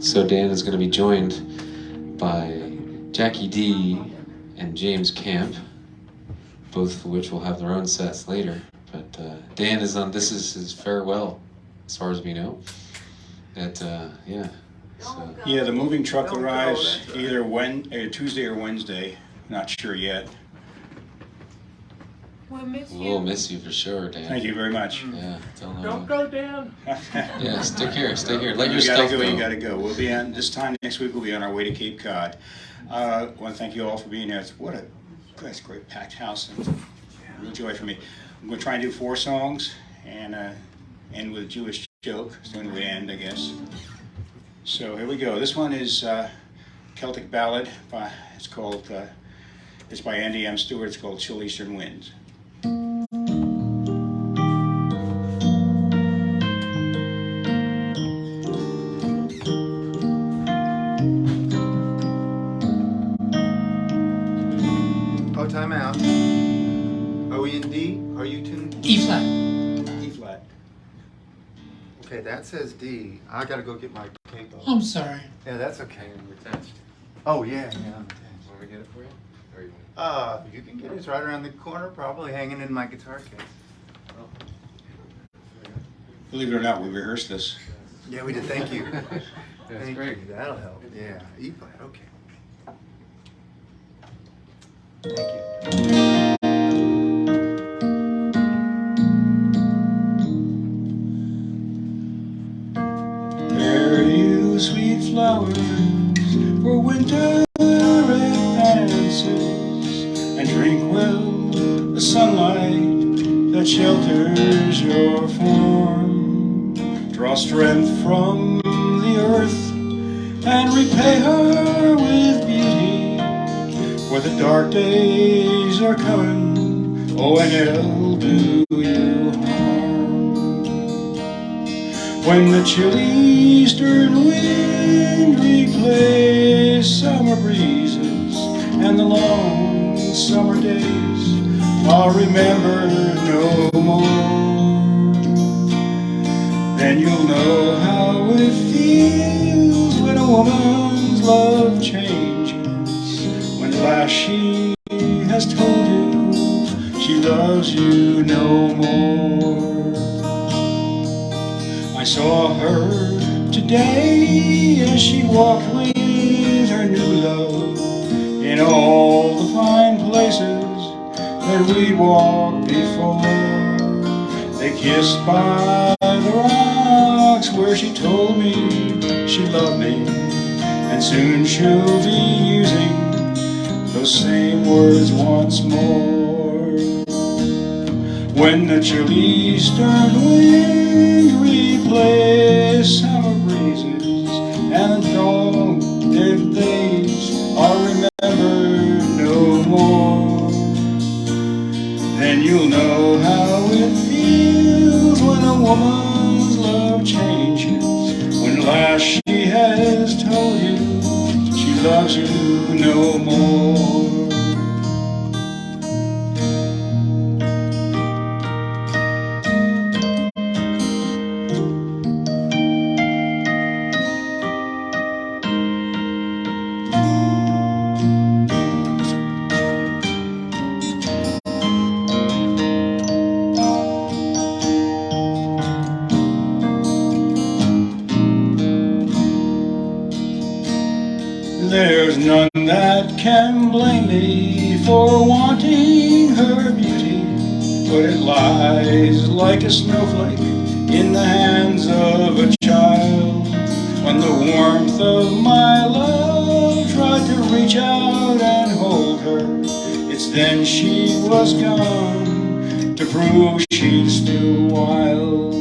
So Dan is going to be joined by Jackie D and James Camp, both of which will have their own sets later. But Dan is on. This is his farewell, as far as we know. Yeah. So. Yeah, the moving truck arrives either Tuesday or Wednesday. Not sure yet. We'll miss you. We'll miss you for sure, Dan. Thank you very much. Yeah. Don't go down. Yeah, stick here. Let you your stuff go. You gotta go. We'll be on this time next week. We'll be on our way to Cape Cod. I want to thank you all for being here. That's a great packed house and real joy for me. I'm going to try and do 4 songs and end with a Jewish joke. Soon we end, I guess. So here we go. This one is Celtic ballad. It's by Andy M. Stewart. It's called Chill Eastern Winds. Time out. Are we in D? Are you tuned? E flat. E flat. Okay, that says D. I gotta go get my tape. I'm sorry. Yeah, that's okay. We're attached. Oh yeah, I'm attached. Want me to get it for you? Or you You can get it. It's right around the corner, probably hanging in my guitar case. Believe it or not, we rehearsed this. Yeah, we did. Thank you. That's Thank great. you. That'll help. Yeah, E flat. Okay. Thank you. Bear you sweet flowers for winter advances, and drink well the sunlight that shelters your form. Draw strength from the earth and repay her with beauty, for the dark days are coming, oh, and they'll do you harm. When the chill eastern wind replaces summer breezes and the long summer days I'll remember no more, then you'll know how it feels when a woman's love changes, when at last she has told you she loves you no more. I saw her today as she walked with her new love in all the fine places that we walked before. They kissed by the rocks where she told me she loved me, and soon she'll be using those same words once more. When the chill eastern wind replaces summer breezes and the long dead days I'll remember no more, then you'll know how it feels when a woman's love changes, when at last she has told you she loves you no more. There's none that can blame me for wanting her beauty, but it lies like a snowflake in the hands of a child. When the warmth of my love tried to reach out and hold her, it's then she was gone to prove she's still wild.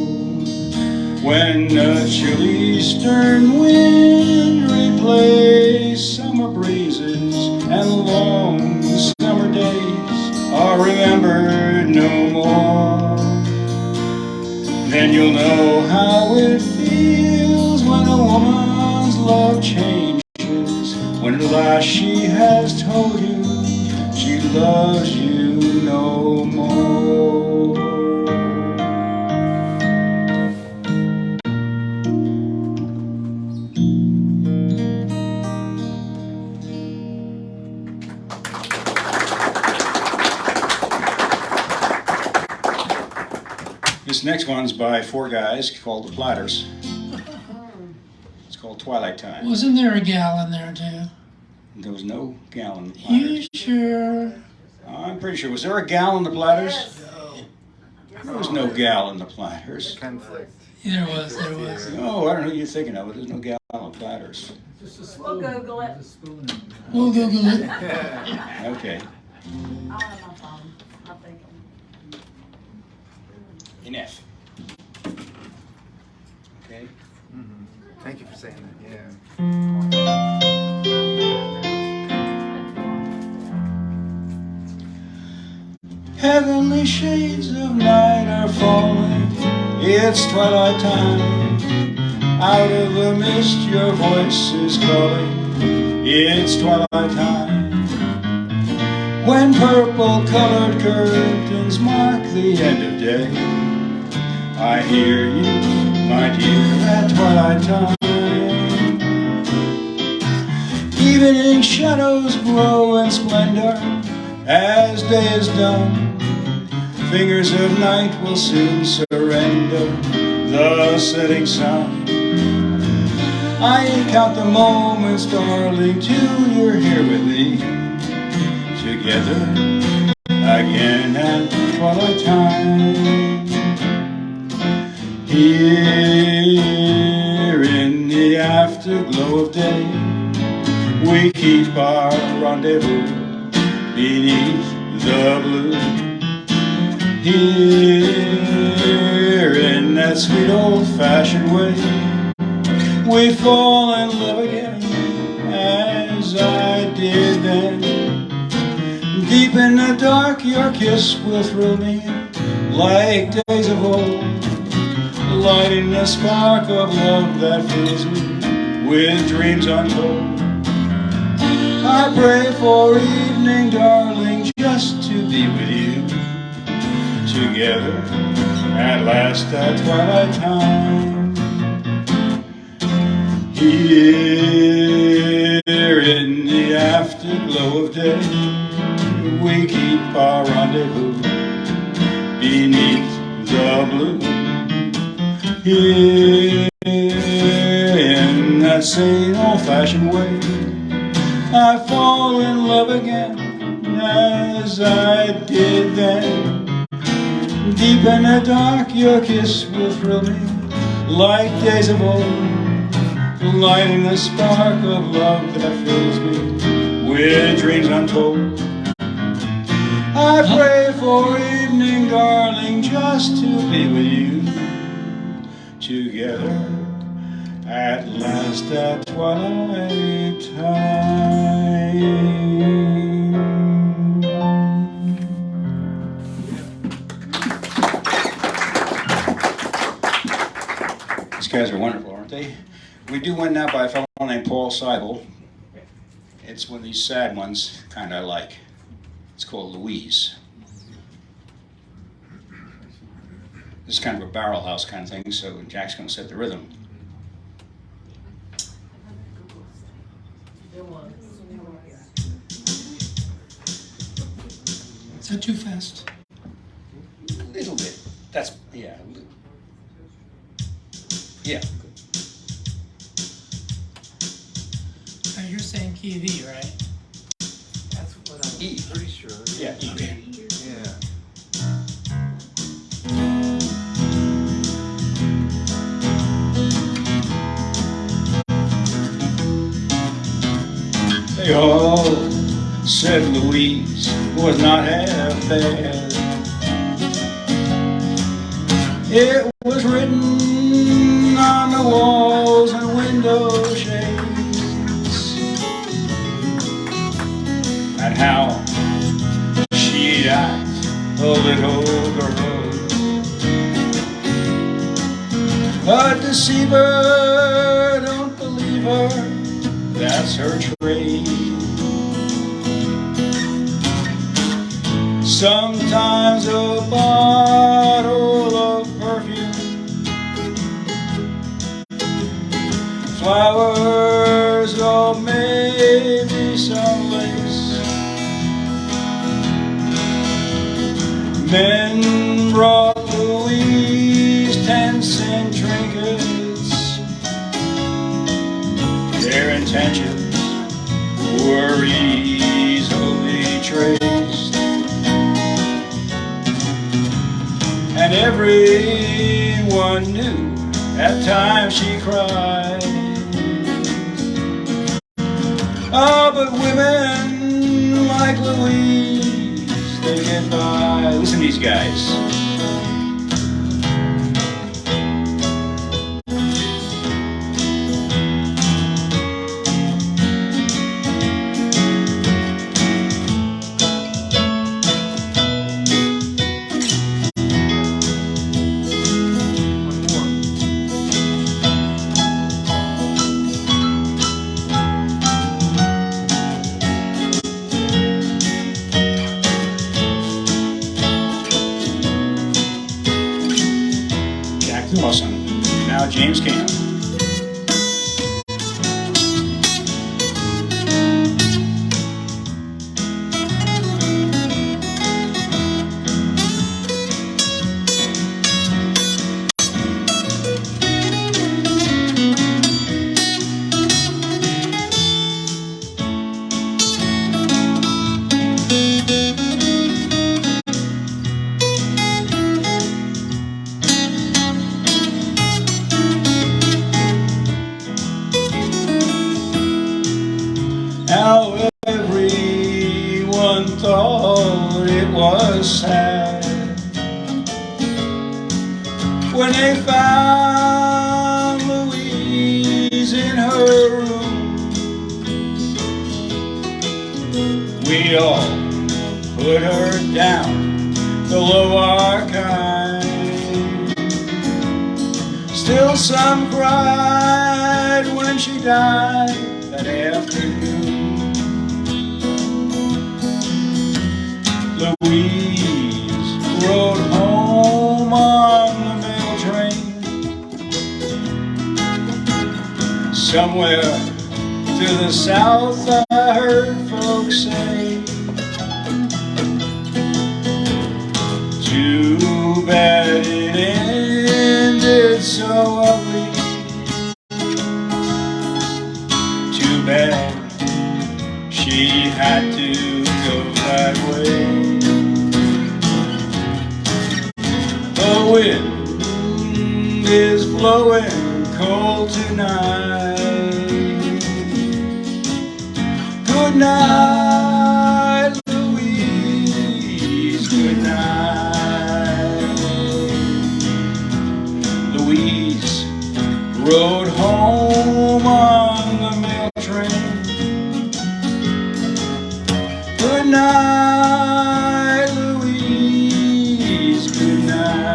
When a chill eastern wind replaces summer breezes and long summer days are remembered no more, then you'll know how it feels when a woman's love changes, when at last she has told you she loves you no more. next one's by four guys called the Platters. It's called Twilight Time. Wasn't there a gal in there too? There was no gal in the You Platters. sure? I'm pretty sure. Was there a gal in the Platters? There was no gal in the Platters. Conflict. There was. Oh, I don't know who you're thinking of, but there's no gal in the Platters. We'll Google it. We'll Google it. Okay. I'll have my phone. I'll take them. Enough. Okay. Thank you for saying that. Yeah. Heavenly shades of night are falling. It's twilight time. Out of the mist your voice is calling. It's twilight time. When purple colored curtains mark the end of day, I hear you, my dear, at twilight time. Evening shadows glow in splendor as day is done. Fingers of night will soon surrender the setting sun. I count the moments, darling, till you're here with me, together again at twilight time. Here in the afterglow of day, we keep our rendezvous beneath the blue. Here in that sweet old-fashioned way, we fall in love again as I did then. Deep in the dark your kiss will thrill me like days of old, lighting a spark of love that fills me with dreams untold. I pray for evening, darling, just to be with you, together at last at twilight time. Here in the afterglow of day, we keep our rendezvous beneath the blue. Here in that same old-fashioned way, I fall in love again as I did then. Deep in the dark your kiss will thrill me like days of old, lighting the spark of love that fills me with dreams untold. I pray for evening, darling, just to be with you, together at last at twilight time. These guys are wonderful, aren't they? We do one now by a fellow named Paul Seibel. It's one of these sad ones, kind of I like. It's called Louise. This is kind of a barrel house kind of thing, so Jack's going to set the rhythm. Is that too fast? A little bit. That's, yeah. Yeah. Now you're saying key V, right? That's what I'm E. pretty sure. Yeah, E. Yeah. They all said Louise was not half bad. It was written on the walls and window shades, and how she'd act a little girl, a deceiver, don't believe her, that's her trade. Sometimes a bottle of perfume, flowers, or maybe some lace. Men brought Louise intentions were easily traced, and everyone knew at times she cried. Oh, but women like Louise, they get by. Listen to these guys. Awesome. Now James Camp. How everyone thought it was sad when they found Louise in her room. We all put her down below our kind. Still some cried when she died that afternoon. Louise rode home on the mail train. Somewhere to the south, I heard folks say. Too bad it ended so ugly. Too bad she had to go that way. The wind is blowing cold tonight. Good night, Louise, good night. Louise rode home on the mail train. Good night, Louise, good night.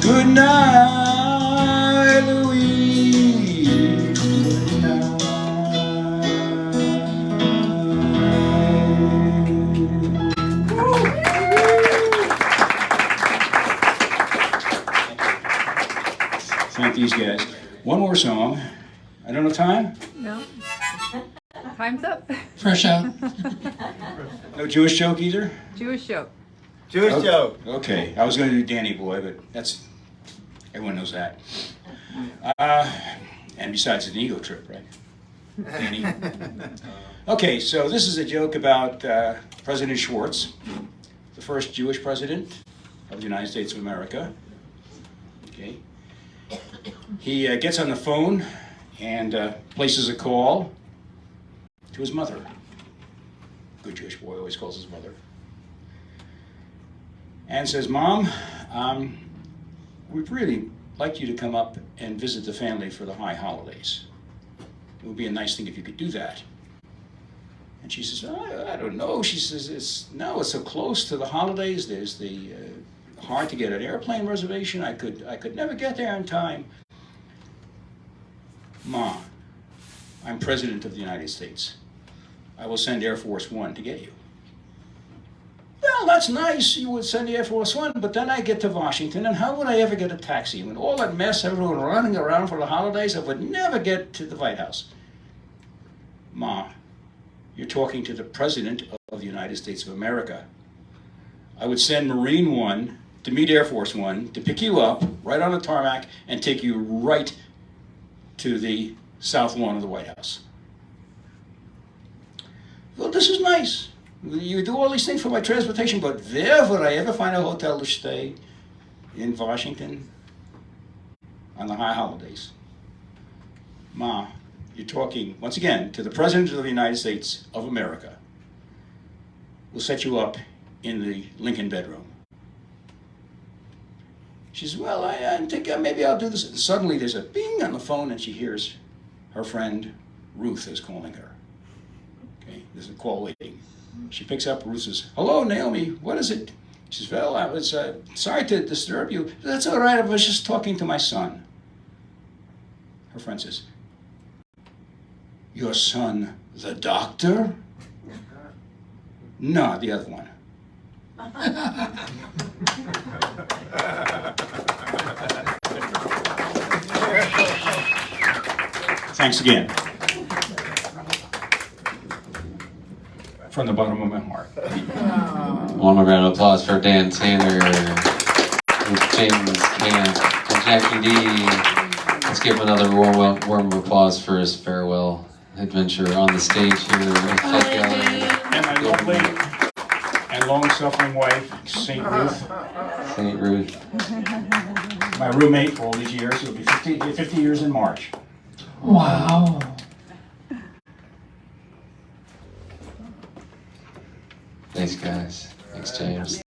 Good night, Louise, good night. Thank these guys. One more song. I don't have time. No. Time's up. Fresh out. No Jewish joke either? Jewish joke. Jewish joke. Okay, I was going to do Danny Boy, but that's, everyone knows that. And besides, it's an ego trip, right? Danny. Okay, so this is a joke about President Schwartz, the first Jewish president of the United States of America. Okay. He gets on the phone and places a call to his mother. Good Jewish boy always calls his mother. And says, Mom, we'd really like you to come up and visit the family for the high holidays. It would be a nice thing if you could do that. And she says, I don't know. She says, it's so close to the holidays. There's the hard to get an airplane reservation. I could never get there in time. Ma, I'm President of the United States. I will send Air Force One to get you. Well, that's nice. You would send the Air Force One, but then I get to Washington, and how would I ever get a taxi? With all that mess, everyone running around for the holidays, I would never get to the White House. Ma, you're talking to the President of the United States of America. I would send Marine One to meet Air Force One to pick you up right on the tarmac and take you right to the south lawn of the White House. Well, this is nice. You do all these things for my transportation, but where would I ever find a hotel to stay in Washington on the high holidays? Ma, you're talking, once again, to the President of the United States of America. We'll set you up in the Lincoln bedroom. She says, well, I think maybe I'll do this. And suddenly there's a bing on the phone and she hears her friend Ruth is calling her. Okay, there's a call waiting. She picks up, Ruth says, hello, Naomi, what is it? She says, well, I was sorry to disturb you. That's all right, I was just talking to my son. Her friend says, your son, the doctor? No, the other one. Thanks again. From the bottom of my heart. One more round of applause for Dan Taylor, James Camp, and Jackie D. Let's give him another warm applause for his farewell adventure on the stage here with Fed Gallery. And my lovely and long-suffering wife, St. Ruth, St. Ruth. my roommate for all these years. It'll be 50 years in March. Wow. Thanks, guys. Thanks, James.